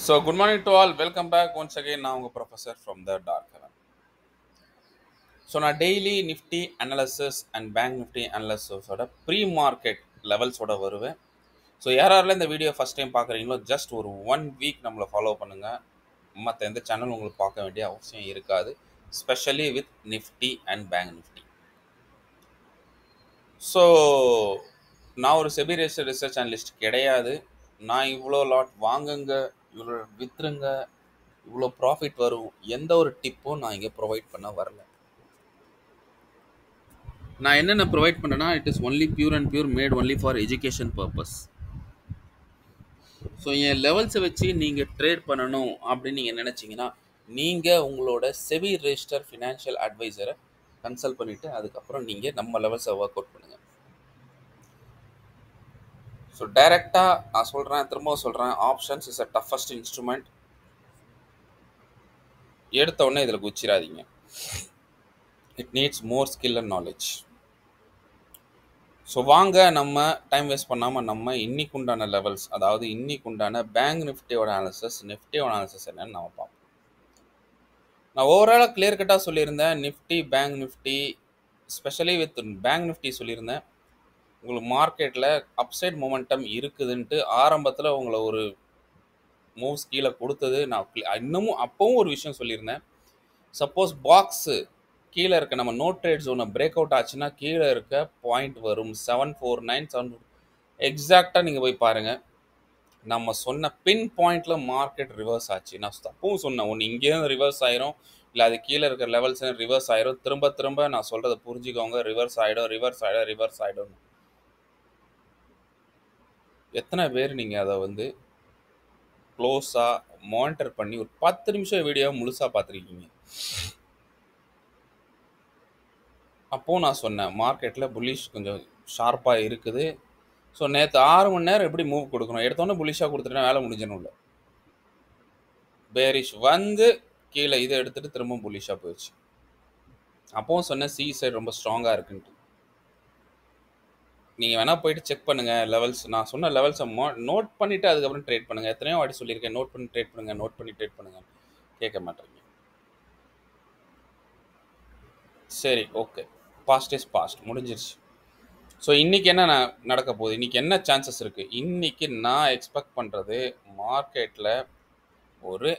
So, good morning to all. Welcome back once again. நான் உங்கள் professor from the dark heaven. So நான் daily nifty analysis and bank nifty அனாலிசிஸோட pre market லெவல்ஸோட வருவேன். So யாரெல்லாம் இந்த வீடியோ ஃபஸ்ட் டைம் பார்க்குறீங்களோ ஜஸ்ட் ஒரு 1 வீக் நம்மளை ஃபாலோ பண்ணுங்கள். மற்ற எந்த சேனல் உங்களுக்கு பார்க்க வேண்டிய அவசியம் இருக்காது, specially with Nifty and bank Nifty. So நான் ஒரு செபி ரிசர்ச் அனலிஸ்ட் கிடையாது. நான் இவ்வளோ லாட் வாங்குங்க, இவ்வளோ விற்றுங்க, இவ்வளோ ப்ராஃபிட் வரும், எந்த ஒரு டிப்பும் நான் இங்கே ப்ரொவைட் பண்ண வரல. நான் என்னென்ன ப்ரொவைட் பண்ணேன்னா, it is only pure and pure made only for education purpose. So என் லெவல்ஸை வச்சு நீங்கள் ட்ரேட் பண்ணணும் அப்படின்னு நீங்கள் நினச்சிங்கன்னா, நீங்கள் உங்களோட செபி ரெஜிஸ்டர் ஃபினான்ஷியல் அட்வைசரை கன்சல்ட் பண்ணிவிட்டு அதுக்கப்புறம் நீங்கள் நம்ம லெவல்ஸை ஒர்க் அவுட் பண்ணுங்கள். ஸோ டைரெக்டாக நான் சொல்கிறேன், திரும்ப சொல்கிறேன், options is a toughest instrument. எடுத்த உடனே இதில் குச்சிடாதீங்க. It needs more skill and knowledge. So வாங்க நம்ம டைம் வேஸ்ட் பண்ணாமல் நம்ம இன்னைக்கு உண்டான லெவல்ஸ், அதாவது இன்னைக்கு உண்டான பேங்க் நிஃப்டியோட அனாலிசிஸ், நிஃப்டியோட அனாலிசிஸ் என்னன்னு நம்ம பார்ப்போம். நான் ஓவராலாக கிளியர் கட்டாக சொல்லியிருந்தேன், Nifty bank Nifty specially with bank Nifty சொல்லியிருந்தேன். உங்களுக்கு மார்க்கெட்டில் அப்சைட் மொமெண்டம் இருக்குதுன்ட்டு ஆரம்பத்தில் உங்களை ஒரு மூவ்ஸ் கீழே கொடுத்தது நான் இன்னமும் அப்பவும் ஒரு விஷயம் சொல்லியிருந்தேன். சப்போஸ் பாக்ஸு கீழே இருக்க நம்ம நோ ட்ரேட் ஜோனை பிரேக் அவுட் ஆச்சுன்னா கீழே இருக்க பாயிண்ட் வரும் 749 7. எக்ஸாக்டாக நீங்கள் போய் பாருங்கள். நம்ம சொன்ன பின் பாயிண்டில் மார்க்கெட் ரிவர்ஸ் ஆச்சு. நான் அப்பவும் சொன்னேன், ஒன்று இங்கேருந்து ரிவர்ஸ் ஆயிரும், இல்லை அது கீழே இருக்கிற லெவல்ஸ் ரிவர்ஸ் ஆயிரும். திரும்ப திரும்ப நான் சொல்கிறத புரிஞ்சுக்கோங்க, ரிவர்ஸ் ஆகிடும், ரிவர்ஸ் ஆகிடும், ரிவர்ஸ் ஆகிடும். எத்தனை பேர் நீங்கள் அதை வந்து க்ளோஸாக மானிட்டர் பண்ணி ஒரு 10 நிமிஷம் வீடியோ முழுசாக பார்த்துருக்கீங்க? அப்போது நான் சொன்னேன், மார்க்கெட்டில் புல்லிஷ் கொஞ்சம் ஷார்ப்பாக இருக்குது. ஸோ நேற்று 6 மணி நேரம் எப்படி மூவ் கொடுக்கணும், எடுத்தோன்னே புல்லிஷாக கொடுத்துட்டேன், வேலை முடிஞ்சணும். இல்லை, பேரிஷ் வந்து கீழே இதை எடுத்துகிட்டு திரும்ப புல்லிஷாக போயிடுச்சு. அப்போவும் சொன்னேன் சி சைடு ரொம்ப ஸ்ட்ராங்காக இருக்குன்ட்டு. நீங்கள் வேணால் போயிட்டு செக் பண்ணுங்கள் லெவல்ஸ். நான் சொன்ன லெவல்ஸை நோட் பண்ணிவிட்டு அதுக்கப்புறம் ட்ரேட் பண்ணுங்கள். எத்தனையோ வாட்டி சொல்லியிருக்கேன், நோட் பண்ணி ட்ரேட் பண்ணுங்கள், நோட் பண்ணி ட்ரேட் பண்ணுங்கள். கேட்க மாட்டேங்க. சரி, ஓகே, பாஸ்ட் இஸ் பாஸ்ட், முடிஞ்சிருச்சு. ஸோ இன்றைக்கி என்ன நடக்க போகுது, இன்றைக்கி என்ன சான்சஸ் இருக்குது? இன்றைக்கி நான் எக்ஸ்பெக்ட் பண்ணுறது மார்க்கெட்டில் ஒரு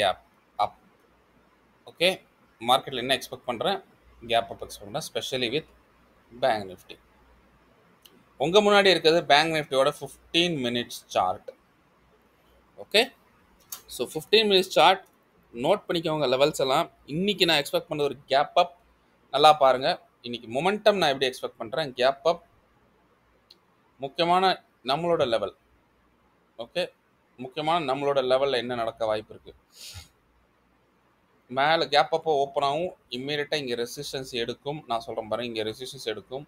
கேப் அப். ஓகே, மார்க்கெட்டில் என்ன எக்ஸ்பெக்ட் பண்ணுறேன், கேப் அப் எக்ஸ்பெக்ட் பண்ணுறேன், ஸ்பெஷலி வித் பேங்க் நிஃப்டி. உங்கள் முன்னாடி இருக்கிறது பேங்க் நிஃப்டியோட 15 minutes chart. Okay, so 15 minutes chart note பண்ணிக்கோங்க லெவல்ஸ் எல்லாம். இன்றைக்கி நான் எக்ஸ்பெக்ட் பண்ண ஒரு கேப் அப். நல்லா பாருங்கள், இன்றைக்கி மொமெண்டம் நான் எப்படி எக்ஸ்பெக்ட் பண்ணுறேன், கேப் அப், முக்கியமான நம்மளோட லெவல். ஓகே, முக்கியமான நம்மளோட லெவலில் என்ன நடக்க வாய்ப்பு இருக்குது, மேலே கேப் அப்போ ஓப்பன் ஆகும், இம்மீடியட்டாக இங்கே ரெசிஸ்டன்ஸ் எடுக்கும். நான் சொல்கிறேன் பாருங்கள், இங்கே ரெசிஸ்டன்ஸ் எடுக்கும்,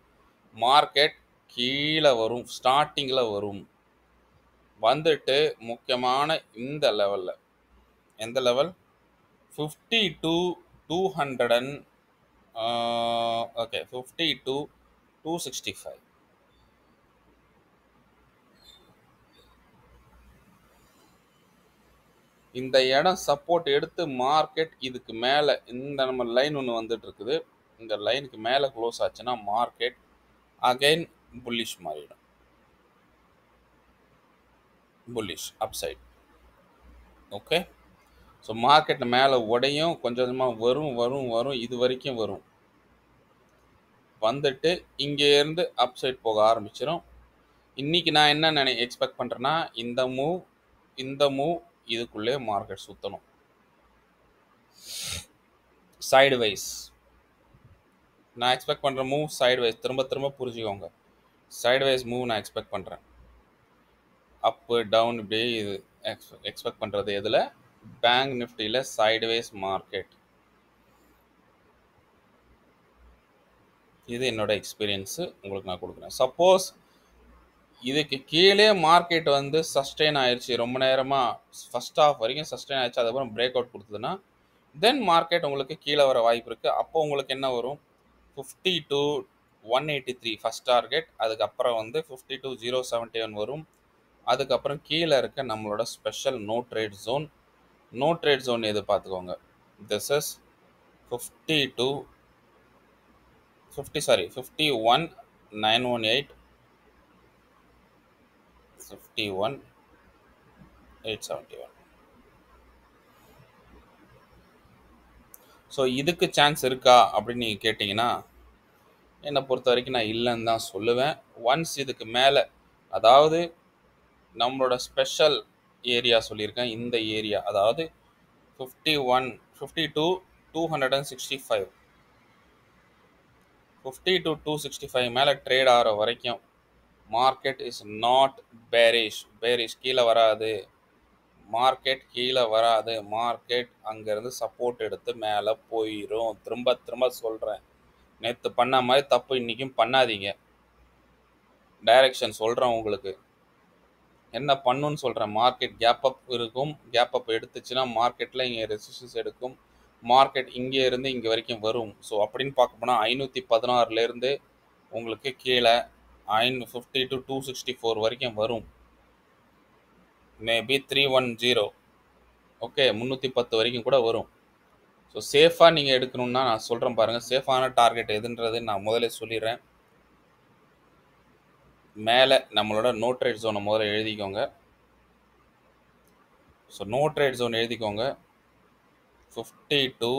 மார்க்கெட் கீழே வரும், ஸ்டார்டிங்கில் வரும், வந்துட்டு முக்கியமான இந்த லெவலில், எந்த லெவல், 50 to 200 ஓகே 50 to 265. இந்த இடம் சப்போர்ட் எடுத்து மார்க்கெட் இதுக்கு மேலே, இந்த நம்ம லைன் ஒன்று வந்துட்டு இருக்குது, இந்த லைனுக்கு மேலே க்ளோஸ் ஆச்சுன்னா மார்க்கெட் அகைன் புல்லிஷ் மாறிடும், புல்லிஷ் அப்சைட். ஓகே, ஸோ மார்க்கெட்டில் மேலே உடையும், கொஞ்சம் கொஞ்சமாக வரும் வரும் வரும், இது வரைக்கும் வரும், வந்துட்டு இங்கேருந்து அப்சைட் போக ஆரம்பிச்சிடும். இன்றைக்கி நான் என்ன எக்ஸ்பெக்ட் பண்ணுறேன்னா, இந்த மூவ் இதுக்குள்ளே மார்க்கெட் சுற்றணும், சைடு வைஸ். நான் எக்ஸ்பெக்ட் பண்ணுற மூவ் சைடு வைஸ், திரும்ப திரும்ப புரிஞ்சுக்கோங்க, சைடு வைஸ் மூவ் நான் எக்ஸ்பெக்ட் பண்ணுறேன். அப்பு டவுன் இப்படி இது எக்ஸ்பெக்ட் பண்ணுறது எதில், பேங்க் நிஃப்டியில் சைடு வைஸ் மார்க்கெட். இது என்னோட எக்ஸ்பீரியன்ஸு உங்களுக்கு நான் கொடுக்குறேன். சப்போஸ் இதுக்கு கீழே மார்க்கெட் வந்து சஸ்டெயின் ஆயிடுச்சு, ரொம்ப நேரமாக ஃபஸ்ட் ஹாஃப் வரைக்கும் சஸ்டெயின் ஆயிடுச்சு, அதுக்கப்புறம் பிரேக் அவுட் கொடுத்ததுன்னா தென் மார்க்கெட் உங்களுக்கு கீழே வர வாய்ப்பு இருக்குது. அப்போ உங்களுக்கு என்ன வரும், 50 to 183 ஃபஸ்ட் டார்கெட், அதுக்கப்புறம் வந்து 50 to 071 வரும், அதுக்கப்புறம் கீழே இருக்க நம்மளோட special no trade zone. No trade zone எது பார்த்துக்கோங்க. This is 52 50 sorry 51 918 51 871. ஸோ இதுக்கு சான்ஸ் இருக்கா அப்படின்னு நீங்கள் கேட்டிங்கன்னா, என்னை பொறுத்த வரைக்கும் நான் இல்லைன்னு தான் சொல்லுவேன். ஒன்ஸ் இதுக்கு மேலே, அதாவது நம்மளோட ஸ்பெஷல் ஏரியா சொல்லியிருக்கேன், இந்த ஏரியா அதாவது 51 52 265 50 to 265 மேலே ட்ரேட் ஆகிற வரைக்கும் மார்க்கெட் இஸ் நாட் பேரிஷ் கீழே வராது. மார்க்கெட் அங்கேருந்து சப்போர்ட் எடுத்து மேலே போயிடும். திரும்ப சொல்கிறேன், நேற்று பண்ண மாதிரி தப்பு இன்றைக்கும் பண்ணாதீங்க. டைரக்ஷன் சொல்கிறேன் உங்களுக்கு, என்ன பண்ணுன்னு சொல்கிறேன். மார்க்கெட் கேப் அப் இருக்கும். கேப் அப் எடுத்துச்சுன்னா மார்க்கெட்டில் இங்கே ரெசிஸ்டன்ஸ் எடுக்கும். மார்க்கெட் இங்கே இருந்து இங்கே வரைக்கும் வரும். ஸோ அப்படின்னு பார்க்க போனால் 516லேருந்து உங்களுக்கு கீழே 50 to 264 வரைக்கும் வரும். மேபி 310, ஓகே 310 வரைக்கும் கூட வரும். ஸோ சேஃபாக நீங்கள் எடுக்கணும்னா நான் சொல்கிறேன் பாருங்கள், சேஃபான டார்கெட் எதுன்றது நான் முதல்ல சொல்லிடுறேன். மேலே நம்மளோட நோ ட்ரேட் ஜோனை முதல்ல எழுதிக்கோங்க. ஸோ நோ ட்ரேட் ஜோன் எழுதிக்கோங்க. 52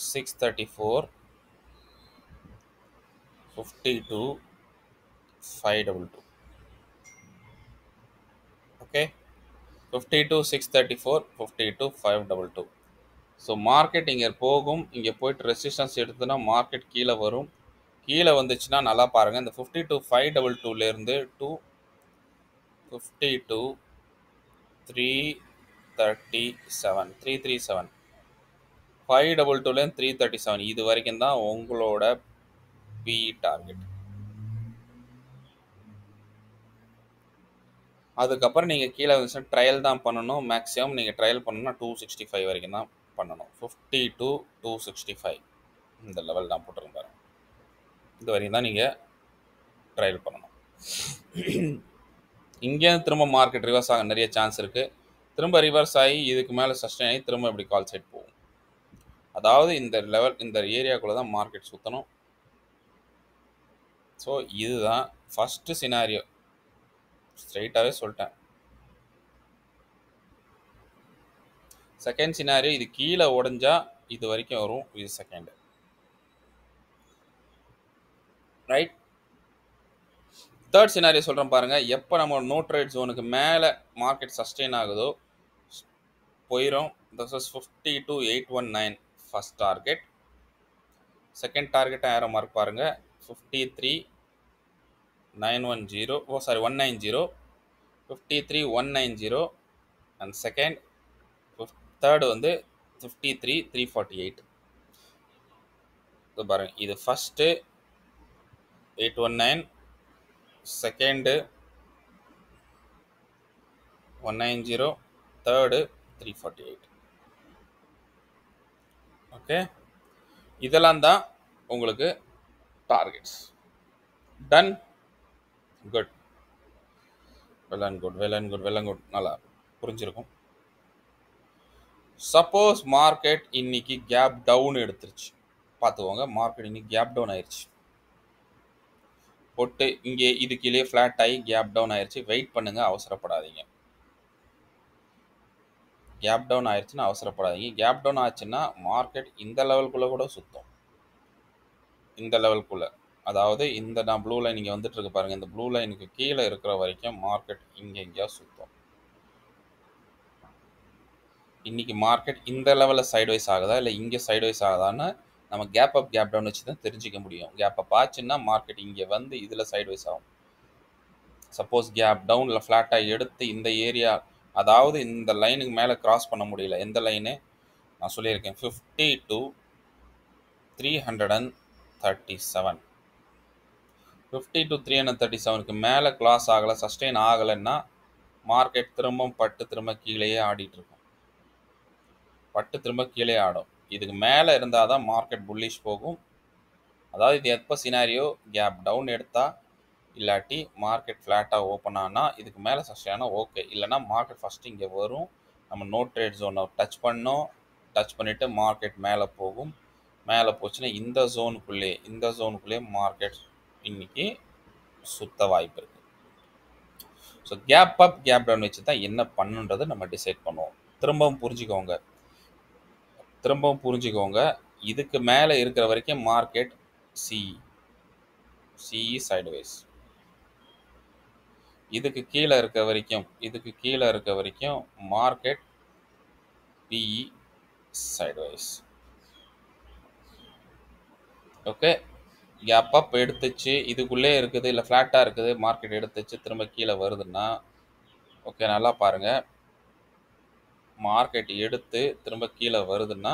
634 52 522. ஓகே, 52 634 52 522. ஸோ மார்க்கெட் இங்கே போகும். இங்கே போயிட்டு ரெசிஸ்டன்ஸ் எடுத்துனா மார்க்கெட் கீழே வரும். கீழே வந்துச்சுன்னா நல்லா பாருங்கள், இந்த 52 522லேருந்து 52 337 337 522லேருந்து 337 இது வரைக்கும் தான் உங்களோட பி டார்கெட். அதுக்கப்புறம் நீங்கள் கீழே வந்துச்சுன்னா ட்ரையல் தான் பண்ணணும். மேக்ஸிமம் நீங்கள் ட்ரையல் பண்ணணும்னா 265 வரைக்கும் தான் பண்ணணும். 50 to 265 இந்த லெவல் தான் போட்டுருங்க பாருங்க. இது வரைக்கும் தான் நீங்கள் ட்ரையல் பண்ணணும். இங்கே திரும்ப மார்க்கெட் ரிவர்ஸ் ஆக நிறைய சான்ஸ் இருக்குது. திரும்ப ரிவர்ஸ் ஆகி இதுக்கு மேலே சஸ்டெயின் ஆகி திரும்ப இப்படி கால் சைட் போகும். அதாவது இந்த லெவல், இந்த ஏரியாக்குள்ளே தான் மார்க்கெட் சுற்றணும். ஸோ இதுதான் ஃபஸ்ட்டு சினாரியோ, ஸ்ட்ரைட்டாகவே சொல்லிட்டேன். செகண்ட் சினாரியோ, இது கீழே உடஞ்சா இது வரைக்கும் வரும், இது செகண்ட். ரைட். தேர்ட் சினாரியோ சொல்கிறேன் பாருங்கள். எப்போ நம்ம நோ ட்ரேட் ஜோனுக்கு மேலே மார்க்கெட் சஸ்டெயின் ஆகுதோ போயிடும். This is 50 to 819 first target. Second target arrow mark பாருங்கள், 53 910 190 53 190 அண்ட் செகண்ட். தேர்டு வந்து 53 348. இது பாருங்க, இது ஃபர்ஸ்ட்டு 819, செகண்டு 190, தேர்டு 348. ஓகே, இதெல்லாம் தான் உங்களுக்கு targets. Done. Good. Well and good. நல்லா புரிஞ்சிருக்கும். சப்போஸ் மார்க்கெட் இன்னைக்கு கேப் டவுன் எடுத்துருச்சு, பார்த்துக்கோங்க. மார்க்கெட் இன்னைக்கு கேப் டவுன் ஆயிடுச்சு, போட்டு இங்கே இது கீழே ஃப்ளாட் ஆகி கேப் டவுன் ஆயிடுச்சு. வெயிட் பண்ணுங்க, அவசரப்படாதீங்க. கேப் டவுன் ஆயிடுச்சுன்னா அவசரப்படாதீங்க. கேப் டவுன் ஆச்சுன்னா மார்க்கெட் இந்த லெவலுக்குள்ளே கூட சுற்றும். இந்த லெவலுக்குள்ளே, அதாவது இந்த நான் ப்ளூ லைன் இங்கே வந்துட்டு இருக்கு பாருங்கள், இந்த ப்ளூ லைனுக்கு கீழே இருக்கிற வரைக்கும் மார்க்கெட் இங்கே எங்கேயா சுற்றும். இன்றைக்கி மார்க்கெட் இந்த லெவலில் சைட்வைஸ் ஆகுதா இல்லை இங்கே சைட்வைஸ் ஆகுதான்னு நம்ம கேப் அப் கேப் டவுன் வச்சு தான் தெரிஞ்சிக்க முடியும். கேப் அப் ஆச்சுன்னா மார்க்கெட் இங்கே வந்து இதில் சைட்வைஸ் ஆகும். சப்போஸ் கேப் டவுனில் ஃப்ளாட்டாக எடுத்து இந்த ஏரியா, அதாவது இந்த லைனுக்கு மேலே கிராஸ் பண்ண முடியல. எந்த லைனு நான் சொல்லியிருக்கேன், 50 to 337 50 to 337க்கு மேலே கிளாஸ் ஆகலை, சஸ்டெயின் ஆகலைன்னா மார்க்கெட் திரும்ப கீழேயே ஆடிட்டுருக்கும். திரும்ப கீழே ஆடும். இதுக்கு மேலே இருந்தால் தான் மார்க்கெட் புல்லிஷ் போகும். அதாவது இது எப்போ சினாரியோ, கேப் டவுன் எடுத்தால் இல்லாட்டி மார்க்கெட் ஃப்ளாட்டாக ஓப்பன் ஆனால் இதுக்கு மேலே சஸ்டெயின் ஆனால் ஓகே. இல்லைனா மார்க்கெட் ஃபஸ்ட்டு இங்கே வரும், நம்ம நோ ட்ரேட் ஜோனை டச் பண்ணோம், டச் பண்ணிவிட்டு மார்க்கெட் மேலே போகும். மேலே போச்சுன்னா இந்த ஜோனுக்குள்ளேயே மார்க்கெட் இன்னைக்கு சுத்த வாய்ப்பு இருக்குது. So gap up gap down வச்சு தான் என்ன பண்ணுன்றதை நம்ம டிசைட் பண்ணுவோம். திரும்பவும் புரிஞ்சுக்கோங்க, இதுக்கு மேலே இருக்கிற வரைக்கும் மார்க்கெட் சிஇ சைடுவேஸ், இதுக்கு கீழே இருக்க வரைக்கும் market be sideways. Okay, gap up எடுத்துச்சு, இதுக்குள்ளே இருக்குது, இல்லை ஃப்ளாட்டாக இருக்குது, மார்க்கெட் எடுத்துச்சு திரும்ப கீழே வருதுன்னா ஓகே, நல்லா பாருங்கள். மார்க்கெட் எடுத்து திரும்ப கீழே வருதுன்னா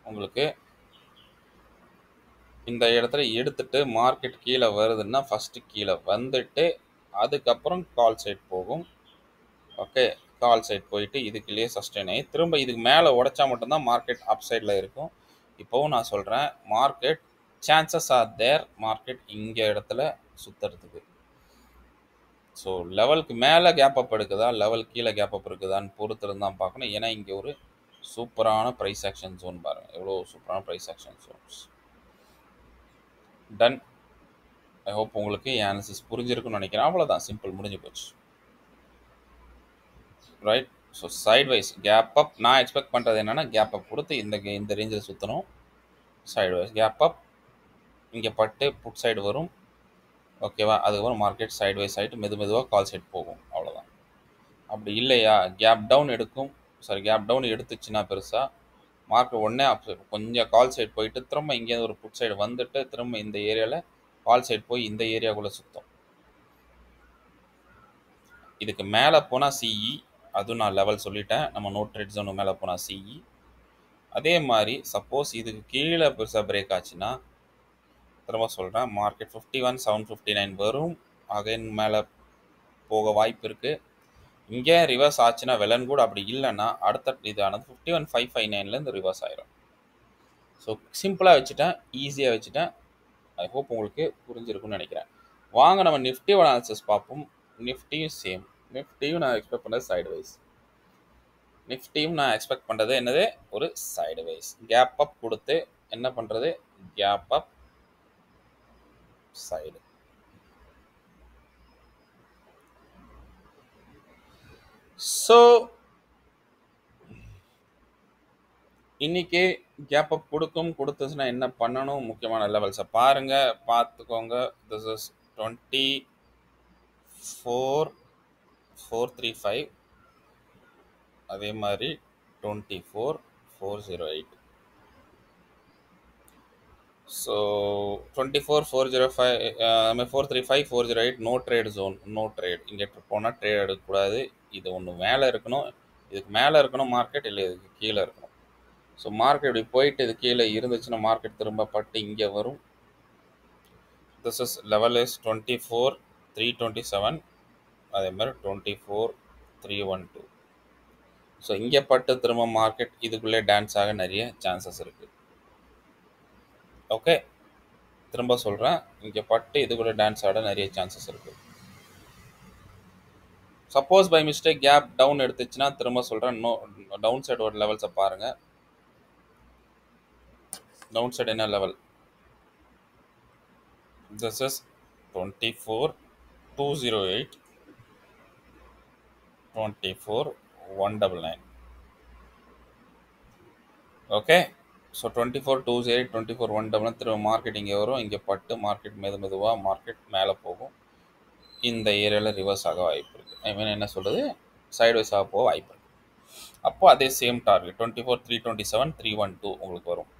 உங்களுக்கு இந்த இடத்துல எடுத்துட்டு மார்க்கெட் கீழே வருதுன்னா ஃபஸ்ட்டு கீழே வந்துட்டு அதுக்கப்புறம் கால் சைட் போகும். ஓகே, கால் சைட் போயிட்டு இதுக்குள்ளேயே சஸ்டெயின் ஆகி திரும்ப இதுக்கு மேலே உடைச்சா மட்டும்தான் மார்க்கெட் அப் சைடில் இருக்கும். இப்போவும் நான் சொல்கிறேன், market chances are there market இங்கே இடத்துல சுற்றுறதுக்கு. ஸோ லெவலுக்கு மேலே கேப் அப் எடுக்குதா, லெவல் கீழே கேப் அப் இருக்குதான்னு பொறுத்திருந்து தான் பார்க்கணும். ஏன்னா இங்கே ஒரு சூப்பரான ப்ரைஸ் ஆக்ஷன் ஜோன் பாருங்கள், எவ்வளோ சூப்பரான price action zones. Done. I hope உங்களுக்கு என் அனாலிசிஸ் புரிஞ்சிருக்குன்னு நினைக்கிறேன். அவ்வளோதான், சிம்பிள், முடிஞ்சு போச்சு. Right. So sideways gap up நான் எக்ஸ்பெக்ட் பண்ணுறது என்னென்னா, கேப் அப் கொடுத்து இந்த ரேஞ்சில் சுற்றணும். சைட்வைஸ் கேப் அப் இங்கே பட்டு புட் சைடு வரும். ஓகேவா, அதுக்கப்புறம் மார்க்கெட் சைட்வைஸ் ஆகிட்டு மெதுவாக கால் சைட் போகும். அவ்வளோதான். அப்படி இல்லையா, கேப் டவுன் எடுத்துச்சுன்னா பெருசாக மார்க்கெட் உடனே கொஞ்சம் கால் சைட் போயிட்டு திரும்ப இங்கேருந்து ஒரு புட் சைடு வந்துட்டு திரும்ப இந்த ஏரியாவில் கால் சைட் போய் இந்த ஏரியாக்குள்ளே சுற்றும். இதுக்கு மேலே போனால் சிஇ, அதுவும் நான் லெவல் சொல்லிட்டேன். நம்ம நோ ட்ரேட் ஜோனு மேலே போனால் சிஇ. அதே மாதிரி சப்போஸ் இதுக்கு கீழே பெருசாக பிரேக் ஆச்சுன்னா திரும்ப சொல்கிறேன், மார்க்கெட் 51,759 வரும், அகைன் மேலே போக வாய்ப்பு இருக்குது. இங்கே ரிவர்ஸ் ஆச்சுன்னா வெலன் கூட, அப்படி இல்லைன்னா அடுத்த இதானது 51,559லேருந்து ரிவர்ஸ் ஆயிரும். ஸோ சிம்பிளாக வச்சுட்டேன், ஈஸியாக வச்சுட்டேன். ஐ ஹோப் உங்களுக்கு புரிஞ்சிருக்குன்னு நினைக்கிறேன். வாங்க நம்ம நிஃப்டியோட அனாலிசிஸ் பார்ப்போம். நிஃப்டியும் சேம். நிஃப்டியும் நான் எக்ஸ்பெக்ட் பண்ணது சைடுவைஸ். என்னது, ஒரு சைடுவைஸ் கேப் அப் கொடுத்து என்ன பண்ணுறது, கேப் அப் சைடு. ஸோ இன்னைக்கு கேப் அப் கொடுத்துச்சுன்னா என்ன பண்ணணும், முக்கியமான லெவல்ஸை பார்த்துக்கோங்க. திஸ் இஸ் 24,435, அதே மாதிரி 24,408. So 24,405, 435, 408 no trade zone. No trade, இங்கே போனால் ட்ரேட் எடுக்கக்கூடாது. இது ஒன்று மேலே இருக்கணும், இதுக்கு மேலே இருக்கணும் மார்க்கெட், இல்லை இதுக்கு கீழே இருக்கணும். ஸோ மார்க்கெட் இப்படி போயிட்டு இது கீழே இருந்துச்சுன்னா மார்க்கெட் திரும்ப பட்டு இங்கே வரும். திஸ் இஸ் லெவல் இஸ் 24,327, அதே மாதிரி 24,312. ஸோ இங்கே பட்டு திரும்ப மார்க்கெட் இதுக்குள்ளே டான்ஸ் ஆக நிறைய சான்சஸ் இருக்குது. ஓகே, திரும்ப சொல்கிறேன், இங்கே பட்டு இதுக்குள்ளே டான்ஸ் ஆட நிறைய சான்சஸ் இருக்குது. Suppose by mistake gap down எடுத்துச்சுன்னா திரும்ப சொல்கிறேன், டவுன் சைடோட லெவல்ஸை பாருங்கள். டவுன் சைடு என்ன level, this is 24,208, 24,199. Okay, so 24,208, 24,199 திரும்ப மார்க்கெட் இங்கே வரும். இங்கே பட்டு மார்க்கெட் மெதுவாக மார்க்கெட் மேலே போகும். இந்த ஏரியாவில் ரிவர்ஸ் ஆக வாய்ப்பு இருக்குது. ஐ மீன் என்ன சொல்கிறது, சைட்வைஸ் ஆக போக வாய்ப்பு இருக்குது. அப்போ அதே சேம் டார்கெட் 24,327, 312 உங்களுக்கு வரும்.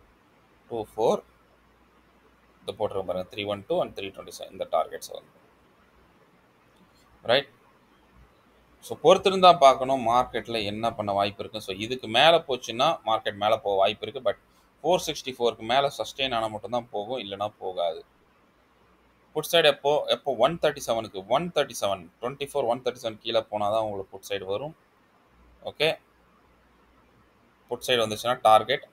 24 இந்த போட்டிருக்க பாருங்கள், 312 அண்ட் 327 இந்த டார்கெட்ஸ் வந்து ரைட். ஸோ பொறுத்திருந்தா பார்க்கணும் மார்க்கெட்டில் என்ன பண்ண வாய்ப்பு இருக்குது. ஸோ இதுக்கு மேலே போச்சுன்னா மார்க்கெட் மேலே போக வாய்ப்பு இருக்குது. பட் 464க்கு மேலே சஸ்டெயின் ஆனால் மட்டும்தான் போகும், இல்லைனா போகாது. புட் சைடு எப்போ 137க்கு 137 24 137 கீழே போனால் தான் உங்களுக்கு புட் சைடு வரும். ஓகே, புட் சைடு வந்துச்சுன்னா டார்கெட்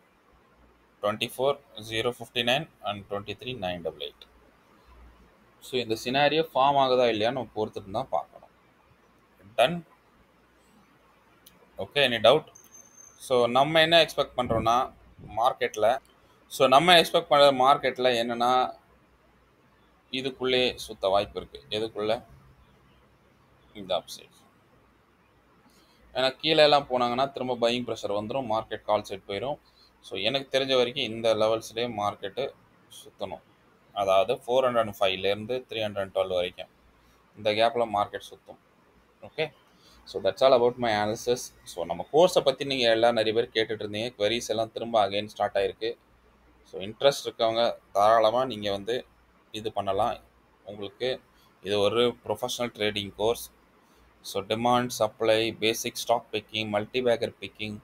24,059 அண்ட் 23,988. ஸோ இந்த சினாரியோ ஃபார்ம் ஆகுதா இல்லையான்னு நம்ம பொறுத்துட்டு தான் பார்க்கணும். Done. Okay, any doubt? So நம்ம என்ன எக்ஸ்பெக்ட் பண்ணுறோன்னா மார்க்கெட்டில் என்னென்னா இதுக்குள்ளே சுத்த வாய்ப்பு இருக்குது. எதுக்குள்ளே? இந்த அப்சைட். ஏன்னா கீழே எல்லாம் போனாங்கன்னா திரும்ப பையிங் ப்ரெஷர் வந்துடும், மார்க்கெட் கால் சைட் போயிடும். ஸோ எனக்கு தெரிஞ்ச வரைக்கும் இந்த லெவல்ஸ்லேயே மார்க்கெட்டு சுற்றணும். அதாவது 405லேருந்து 312 வரைக்கும் இந்த கேப்பில் மார்க்கெட் சுற்றும். Okay, so that's all about my analysis. So நம்ம கோர்ஸை பற்றி நீங்கள் எல்லாம் நிறைய பேர் கேட்டுட்டு இருந்தீங்க. queries எல்லாம் திரும்ப அகைன் ஸ்டார்ட் ஆகிருக்கு. ஸோ இன்ட்ரெஸ்ட் இருக்கவங்க தாராளமாக நீங்கள் வந்து இது பண்ணலாம். உங்களுக்கு இது ஒரு professional trading course. So demand, supply, basic stock picking, multibagger picking,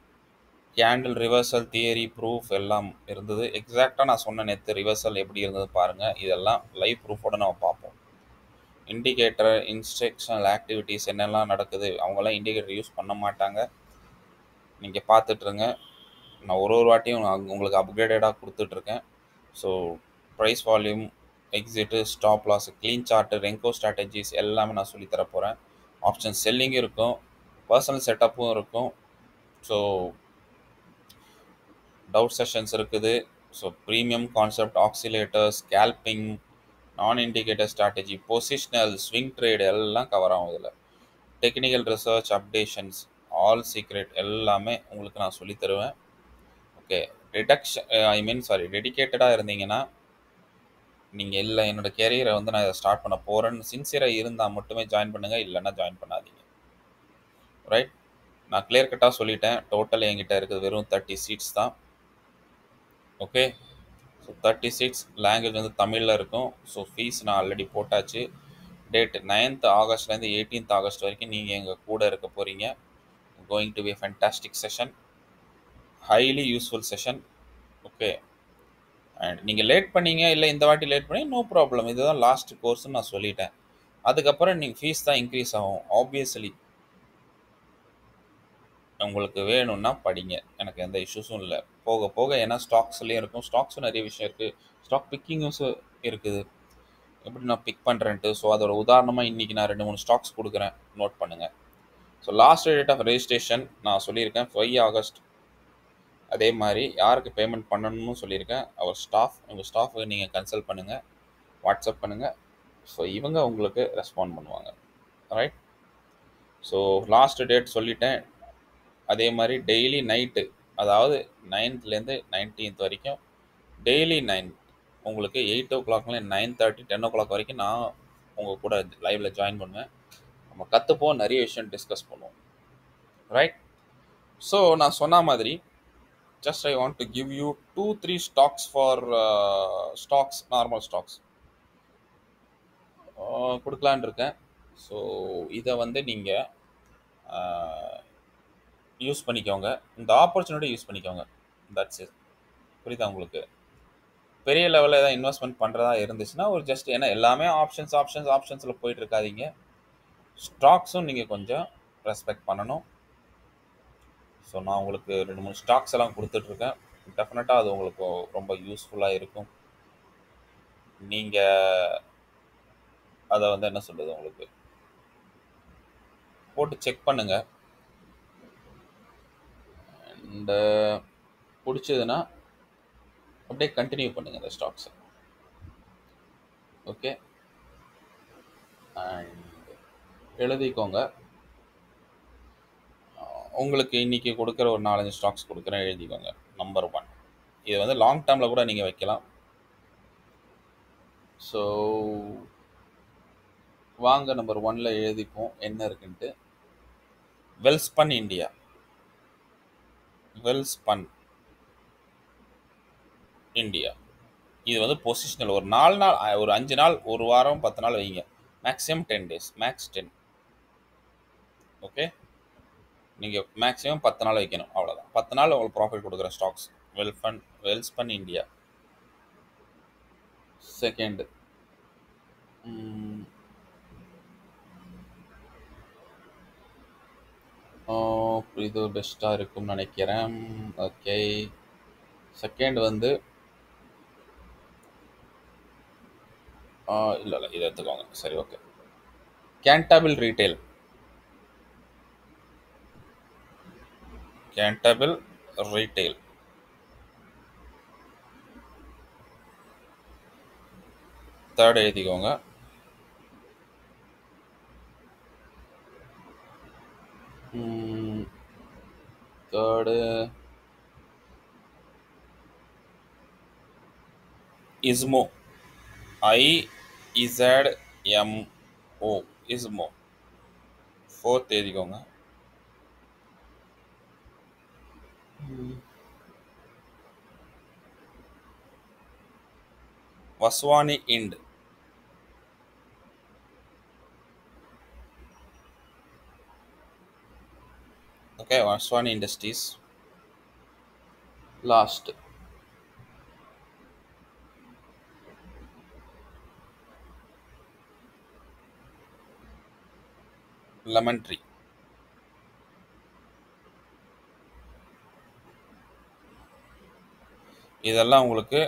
candle reversal theory, proof எல்லாம் இருந்தது. எக்ஸாக்டாக நான் சொன்ன நேற்று ரிவர்சல் எப்படி இருந்தது பாருங்கள். இதெல்லாம் லைவ் ப்ரூஃபோடு நம்ம பார்ப்போம். இண்டிகேட்டர், இன்ஸ்ட்ரக்ஷனல் ஆக்டிவிட்டீஸ் என்னெல்லாம் நடக்குது, அவங்களாம் இண்டிகேட்டர் யூஸ் பண்ண மாட்டாங்க. நீங்கள் பார்த்துட்ருங்க. நான் ஒரு வாட்டியும் உங்களுக்கு அப்கிரேடடாக கொடுத்துட்ருக்கேன். So price volume, exit, stop loss, clean chart, renko strategies எல்லாமே நான் சொல்லித்தர போகிறேன். ஆப்ஷன் செல்லிங்கும் இருக்கும், பர்சனல் செட்டப்பும் இருக்கும். ஸோ டவுட் செஷன்ஸ் இருக்குது. So premium concept, accelerator, scalping, non indicator strategy, positional, swing trade எல்லாம் கவர் ஆகும். இதில் technical research, updations, all secret எல்லாமே உங்களுக்கு நான் சொல்லி தருவேன். ஓகே, டெடிக்கேட்டடாக இருந்தீங்கன்னா நீங்கள் இல்லை என்னோடய கேரியரை வந்து நான் இதை ஸ்டார்ட் பண்ண போகிறேன்னு சின்சியராக இருந்தால் மட்டுமே ஜாயின் பண்ணுங்கள், இல்லைன்னா ஜாயின் பண்ணாதீங்க. ரைட், நான் கிளியர் கட்டாக சொல்லிட்டேன். டோட்டல் என்கிட்ட இருக்குது வெறும் 30 சீட்ஸ் தான். ஓகே, ஸோ 30 சீட்ஸ், லாங்குவேஜ் வந்து தமிழில் இருக்கும். ஸோ ஃபீஸ் நான் ஆல்ரெடி போட்டாச்சு. டேட் 9th ஆகஸ்ட்லேருந்து 18th ஆகஸ்ட் வரைக்கும் நீங்கள் எங்கள் கூட இருக்க போகிறீங்க. Going to be a fantastic session, highly useful session. Okay, and நீங்கள் லேட் பண்ணீங்க, இல்லை இந்த வாட்டி லேட் பண்ணி நோ ப்ராப்ளம், இதுதான் லாஸ்ட் கோர்ஸ்னு நான் சொல்லிட்டேன். அதுக்கப்புறம் நீங்கள் ஃபீஸ் தான் இன்க்ரீஸ் ஆகும் ஆப்வியஸ்லி. உங்களுக்கு வேணும்னா படிங்க, எனக்கு எந்த இஷ்யூஸும் இல்லை. போக போக ஏன்னா ஸ்டாக்ஸ்லேயும் இருக்கும், ஸ்டாக்ஸும் நிறைய விஷயம் இருக்குது, ஸ்டாக் பிக்கிங்ஸும் இருக்குது, எப்படி நான் பிக் பண்ணுறேன்ட்டு. ஸோ அதோட உதாரணமாக இன்றைக்கி நான் 2-3 ஸ்டாக்ஸ் கொடுக்குறேன், நோட் பண்ணுங்கள். So last date of registration நான் சொல்லியிருக்கேன் 5 ஆகஸ்ட். அதே மாதிரி யாருக்கு பேமெண்ட் பண்ணணும்னு சொல்லியிருக்கேன், அவர் ஸ்டாஃப். உங்கள் ஸ்டாஃபுக்கு நீங்கள் கன்சல்ட் பண்ணுங்கள், வாட்ஸ்அப் பண்ணுங்கள். ஸோ இவங்க உங்களுக்கு ரெஸ்பாண்ட் பண்ணுவாங்க. ரைட், ஸோ லாஸ்ட் டேட் சொல்லிட்டேன். அதே மாதிரி டெய்லி நைட்டு, அதாவது 9th-லேருந்து 19th வரைக்கும் டெய்லி 9 உங்களுக்கு 8 o'clock 9:30 10 o'clock வரைக்கும் நான் உங்கள் கூட லைவில் ஜாயின் பண்ணுவேன். நம்ம கற்றுப்போம், நிறைய விஷயம் டிஸ்கஸ் பண்ணுவோம். ரைட், ஸோ நான் சொன்ன மாதிரி just I want to give you 2-3 stocks for stocks, normal stocks கொடுக்கலான்னு இருக்கேன். ஸோ இதை வந்து நீங்கள் யூஸ் பண்ணிக்கோங்க, இந்த ஆப்பர்ச்சுனிட்டி யூஸ் பண்ணிக்கோங்க. That's it. புரியுதா உங்களுக்கு? பெரிய லெவலில் ஏதாவது இன்வெஸ்ட்மெண்ட் பண்ணுறதா இருந்துச்சுன்னா ஒரு ஜஸ்ட், ஏன்னா எல்லாமே ஆப்ஷன்ஸில் போயிட்டு இருக்காதீங்க. ஸ்டாக்ஸும் நீங்கள் கொஞ்சம் ரெஸ்பெக்ட் பண்ணணும். ஸோ நான் உங்களுக்கு 2-3 ஸ்டாக்ஸ் எல்லாம் கொடுத்துட்ருக்கேன். டெஃபினட்டாக அது உங்களுக்கு ரொம்ப யூஸ்ஃபுல்லாக இருக்கும். நீங்கள் அதை வந்து என்ன சொல்கிறது, உங்களுக்கு போட்டு செக் பண்ணுங்கள். அண்டு பிடிச்சதுன்னா அப்படியே கண்டினியூ பண்ணுங்கள் இந்த ஸ்டாக்ஸை. ஓகே, அண்ட் எழுதிக்கோங்க. உங்களுக்கு இன்றைக்கி கொடுக்குற ஒரு 4-5 ஸ்டாக்ஸ் கொடுக்குறேன், எழுதிக்கோங்க. நம்பர் 1, இது வந்து லாங் டேர்மில் கூட நீங்கள் வைக்கலாம். ஸோ வாங்க நம்பர் 1ல் எழுதிப்போம் என்ன இருக்குன்ட்டு. வெல்ஸ்பன் இந்தியா. வெல்ஸ்பன் இந்தியா இது வந்து பொசிஷனல். ஒரு 4 நாள், ஒரு 5 நாள், ஒரு வாரம், 10 நாள் வைங்க. Maximum 10 days, max 10. ஓகே, நீங்கள் மேக்ஸிமம் 10 நாள் வைக்கணும், அவ்வளோதான். 10 நாள் உங்களுக்கு ப்ராஃபிட் கொடுக்குற ஸ்டாக்ஸ் வெல்ஸ்பன் இந்தியா. செகண்ட், இது பெஸ்ட்டாக இருக்கும்னு நினைக்கிறேன். ஓகே, செகண்ட் வந்து இல்ல, இல்ல. இத எடுத்துக்கோங்க. சரி, okay. Cantabil retail. Cantabil retail. Third எழுதிக்கோங்க. Third Izmo. IZMO. Izmo. Fourth எழுதிக்கோங்க. Vaswani ind. Okay, Vaswani industries. Last lemon tree. இதெல்லாம் உங்களுக்கு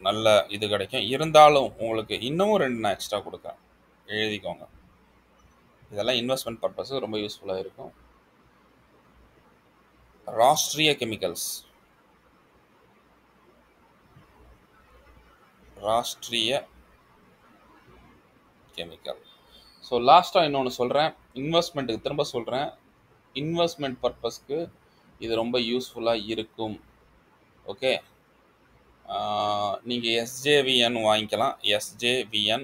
நல்ல இது கிடைக்கும். இருந்தாலும் உங்களுக்கு இன்னமும் 2 நான் எக்ஸ்ட்ரா குடுக்குறேன். எழுதிக்கோங்க. இதெல்லாம் இன்வெஸ்ட்மென்ட் பர்ப்பஸ் ரொம்ப யூஸ்ஃபுல்லா இருக்கும். Rashtriya chemicals. Rashtriya chemical. So லாஸ்ட்டா இன்னொன்னு சொல்றேன். இன்வெஸ்ட்மென்ட்டுக்கு திரும்ப சொல்றேன். இன்வெஸ்ட்மென்ட் பர்ப்பஸ்க்கு இது ரொம்ப யூஸ்ஃபுல்லா இருக்கும். ஓகே. நீங்க SJVN வாங்கிக்கலாம். SJVN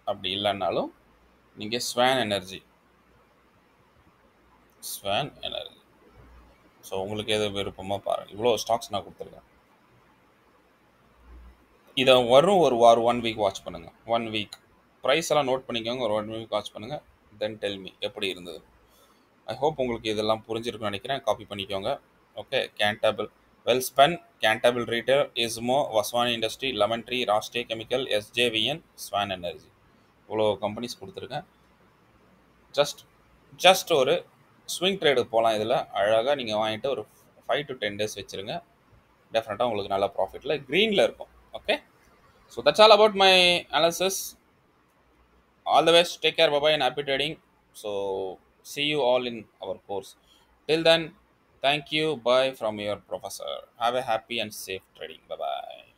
அப்படி இல்லைன்னாலும் நீங்க Swan energy. Swan energy. So உங்களுக்கு எது விருப்பமோ பாருங்க. இவ்வளோ ஸ்டாக்ஸ் நான் கொடுத்துருக்கேன். இதை வரும் ஒரு 1 வீக் வாட்ச் பண்ணுங்க. 1 வீக் ப்ரைஸ் எல்லாம் நோட் பண்ணிக்கோங்க. ஒரு 1 வீக் வாட்ச் பண்ணுங்க. தென் டெல் மீ எப்படி இருந்தது. ஐ ஹோப் உங்களுக்கு இதெல்லாம் புரிஞ்சிருக்குன்னு நினைக்கிறேன். காப்பி பண்ணிக்கோங்க. Okay. Cantabil Welspun, Cantabil retail, Izmo, Vaswani industry, lemon tree, Rashtriya chemical, SJVN, swan energy. இவ்வளோ கம்பெனிஸ் கொடுத்துருக்கேன். ஜஸ்ட் ஜஸ்ட் ஒரு ஸ்விங் ட்ரேடு போகலாம். இதில் அழகாக நீங்கள் வாங்கிட்டு ஒரு 5 to 10 days வச்சுருங்க. டெஃபினட்டாக உங்களுக்கு நல்ல ப்ராஃபிட்டில் க்ரீனில் இருக்கும். Okay. So that's all about my analysis. All the best. Take care. Bye bye and happy trading. So, see you all in our course. Till then, thank you. Bye from your professor. Have a happy and safe trading. Bye bye.